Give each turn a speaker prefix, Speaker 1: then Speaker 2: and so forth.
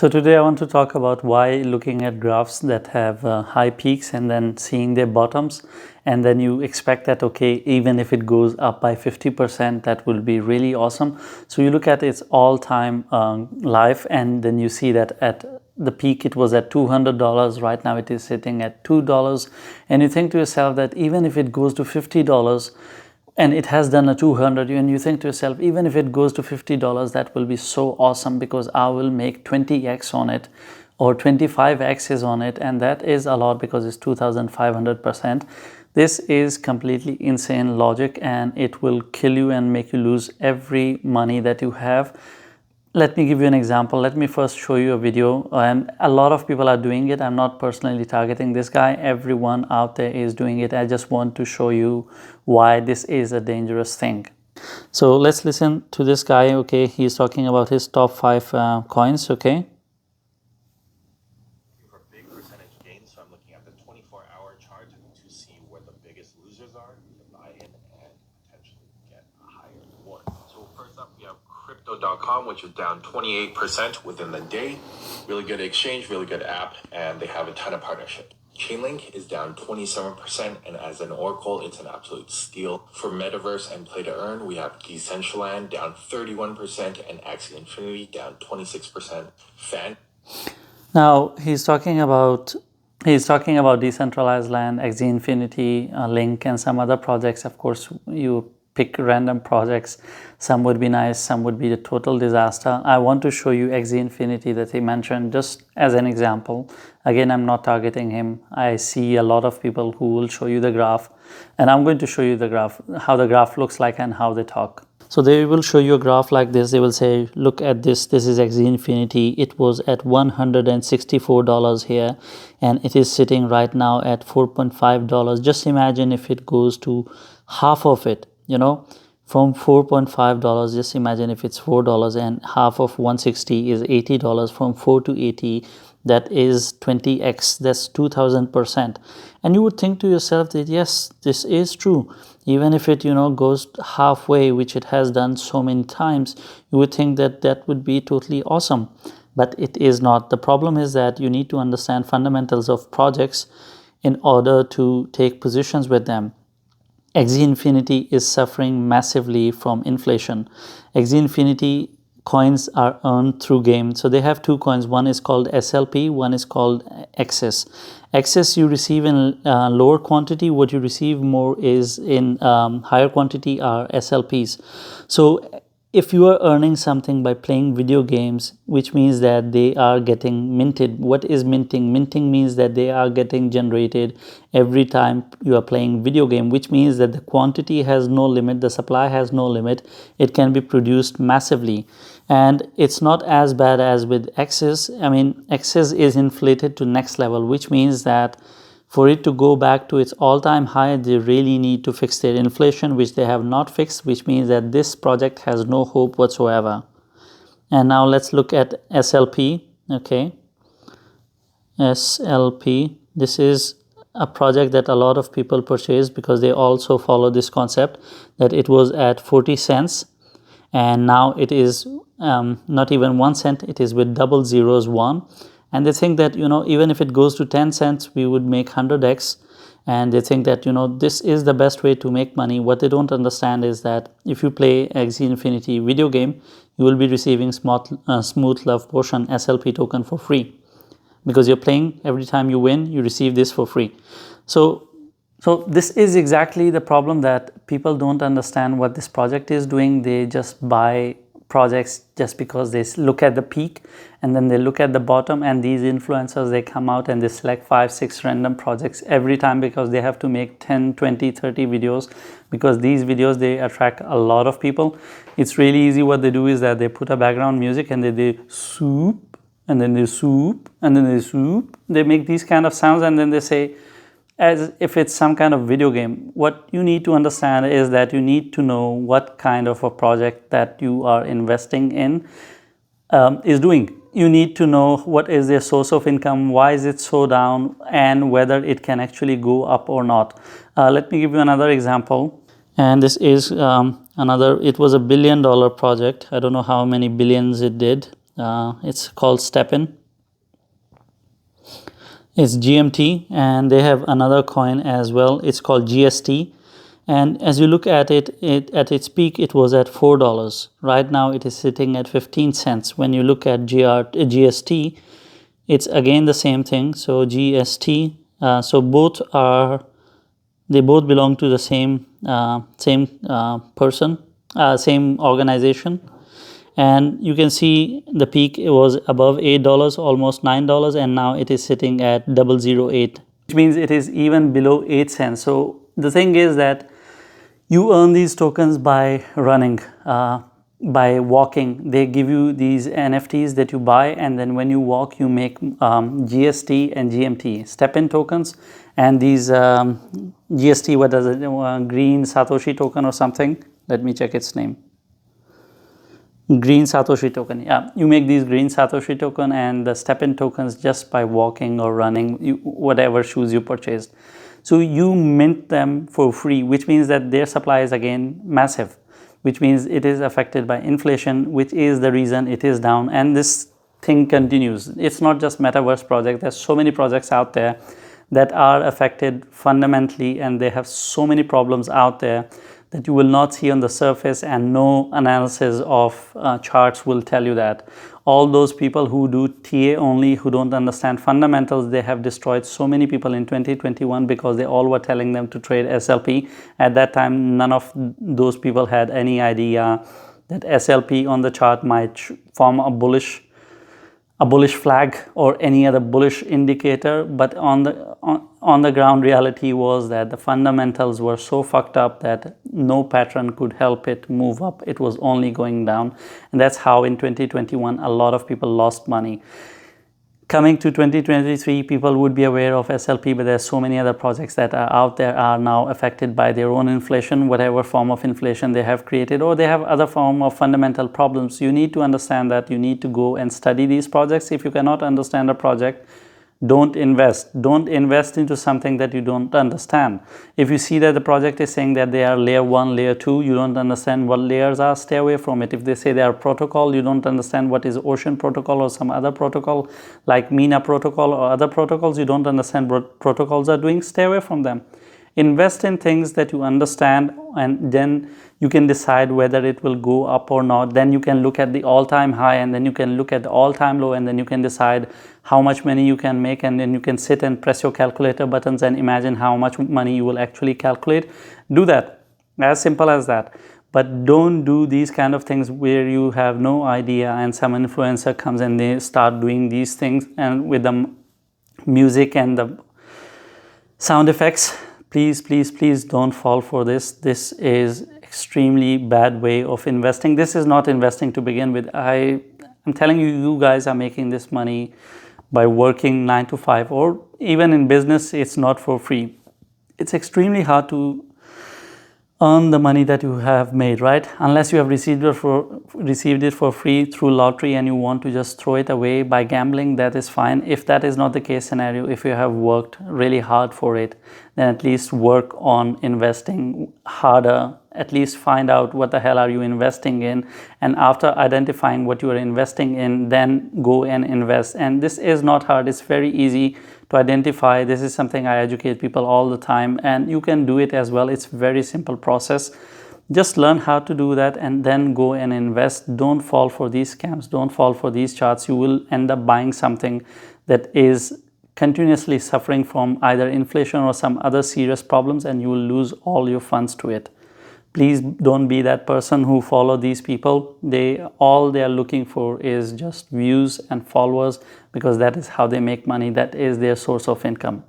Speaker 1: So today I want to talk about why looking at graphs that have high peaks and then seeing their bottoms, and then you expect that, okay, even if it goes up by 50%, that will be really awesome. So you look at its all-time life, and then you see that at the peak it was at $200. Right now it is sitting at $2, and you think to yourself that even if it goes to $50, and it has done a 200, and you think to yourself, even if it goes to $50, that will be so awesome because I will make 20x on it or 25x's on it, and that is a lot because it's 2500%. This is completely insane logic, and it will kill you and make you lose every money that you have. Let me give you an example. Let me first show you a video, and a lot of people are doing it. I'm not personally targeting this guy. Everyone out there is doing it. I just want to show you why this is a dangerous thing. So let's listen to this guy. Okay, he's talking about his top 5 coins. Okay.
Speaker 2: For big percentage gains, so I'm looking at the 24-hour chart to see where the biggest losers are to buy in and potentially get a higher reward. So first up, we have crypto.com, which is down 28% within the day. Really good exchange, really good app, and they have a ton of partnership. Chainlink is down 27%, and as an oracle, it's an absolute steal. For Metaverse and Play to Earn, we have Decentraland down 31% and Axie Infinity down 26%.
Speaker 1: Now he's talking about decentralized land, Axie Infinity, Link, and some other projects. Of course, you pick random projects. Some would be nice, some would be a total disaster. I want to show you Axie Infinity that he mentioned just as an example. Again, I'm not targeting him. I see a lot of people who will show you the graph, and I'm going to show you the graph, how the graph looks like and how they talk. So they will show you a graph like this. They will say, look at this. This is Axie Infinity. It was at $164 here, and it is sitting right now at $4.5. Just imagine if it goes to half of it, from $4.5. Just imagine if it's $4, and half of 160 is $80. From 4 to 80, that is 20x. That's 2000%. And you would think to yourself that yes, this is true. Even if it goes halfway, which it has done so many times, you would think that that would be totally awesome, but it is not. The problem is that you need to understand fundamentals of projects in order to take positions with them. Axie Infinity is suffering massively from inflation. Axie Infinity coins are earned through game. So they have 2 coins. One is called SLP, one is called Access. Access you receive in lower quantity. What you receive more is in higher quantity are SLPs. So if you are earning something by playing video games, which means that they are getting minted. What is minting? Minting means that they are getting generated every time you are playing video game, which means that the quantity has no limit, the supply has no limit. It can be produced massively, and it's not as bad as with Access. I mean, Access is inflated to next level, which means that for it to go back to its all-time high, they really need to fix their inflation, which they have not fixed, which means that this project has no hope whatsoever. And now let's look at SLP. Okay, SLP. This is a project that a lot of people purchase because they also follow this concept that it was at 40 cents, and now it is not even 1 cent. It is with double zeros 1. And they think that, even if it goes to 10 cents, we would make 100x. And they think that, this is the best way to make money. What they don't understand is that if you play Axie Infinity video game, you will be receiving Smooth Love Potion SLP token for free. Because you're playing, every time you win, you receive this for free. So this is exactly the problem, that people don't understand what this project is doing. They just buy projects just because they look at the peak, and then they look at the bottom, and these influencers, they come out and they select 5-6 random projects every time because they have to make 10, 20, 30 videos, because these videos, they attract a lot of people. It's really easy. What they do is that they put a background music, and they soup, and then they soup, and then they soup. They make these kind of sounds, and then they say, as if it's some kind of video game. What you need to understand is that you need to know what kind of a project that you are investing in is doing. You need to know what is their source of income, why is it so down, and whether it can actually go up or not. Let me give you another example. And this is it was $1 billion project. I don't know how many billions it did. It's called Stepin. It's GMT, and they have another coin as well. It's called GST. And as you look at it, at its peak, it was at $4. Right now, it is sitting at 15 cents. When you look at GST, it's again the same thing. So GST, so they both belong to the same person, same organization. And you can see the peak, it was above $8, almost $9, and now it is sitting at 0.008, which means it is even below 8 cents. So the thing is that you earn these tokens by running, by walking. They give you these NFTs that you buy, and then when you walk, you make GST and GMT, step-in tokens, and these GST, what does it, green Satoshi token or something? Let me check its name. Green Satoshi token. Yeah, you make these green Satoshi token and the step-in tokens just by walking or running, whatever shoes you purchased. So you mint them for free, which means that their supply is again massive, which means it is affected by inflation, which is the reason it is down. And this thing continues. It's not just metaverse project. There's so many projects out there that are affected fundamentally, and they have so many problems out there that you will not see on the surface, and no analysis of charts will tell you that. All those people who do TA only, who don't understand fundamentals, they have destroyed so many people in 2021 because they all were telling them to trade SLP. At that time, none of those people had any idea that SLP on the chart might form a bullish flag or any other bullish indicator. But on the ground, reality was that the fundamentals were so fucked up that no pattern could help it move up. It was only going down, and that's how in 2021 a lot of people lost money. Coming to 2023, people would be aware of SLP, but there's so many other projects that are out there are now affected by their own inflation, whatever form of inflation they have created, or they have other form of fundamental problems. You need to understand that. You need to go and study these projects. If you cannot understand a project, don't invest. Don't invest into something that you don't understand. If you see that the project is saying that they are layer 1, layer 2, you don't understand what layers are, stay away from it. If they say they are protocol, you don't understand what is Ocean protocol or some other protocol like Mina protocol or other protocols, you don't understand what protocols are doing, stay away from them. Invest in things that you understand, and then you can decide whether it will go up or not. Then you can look at the all-time high, and then you can look at the all-time low, and then you can decide how much money you can make, and then you can sit and press your calculator buttons and imagine how much money you will actually calculate. Do that. As simple as that. But don't do these kind of things where you have no idea and some influencer comes and they start doing these things and with the music and the sound effects. Please don't fall for this. This is extremely bad way of investing. This is not investing to begin with. I'm telling you, you guys are making this money by working 9 to 5, or even in business, it's not for free. It's extremely hard to earn the money that you have made, right? Unless you have received it for free through lottery and you want to just throw it away by gambling, that is fine. If that is not the case scenario, if you have worked really hard for it, then at least work on investing harder. At least find out what the hell are you investing in, and after identifying what you are investing in, then go and invest. And this is not hard, it's very easy to identify. This is something I educate people all the time, and you can do it as well. It's very simple process. Just learn how to do that and then go and invest. Don't fall for these scams, don't fall for these charts. You will end up buying something that is continuously suffering from either inflation or some other serious problems, and you will lose all your funds to it. Please don't be that person who follow these people. All they are looking for is just views and followers, because that is how they make money. That is their source of income.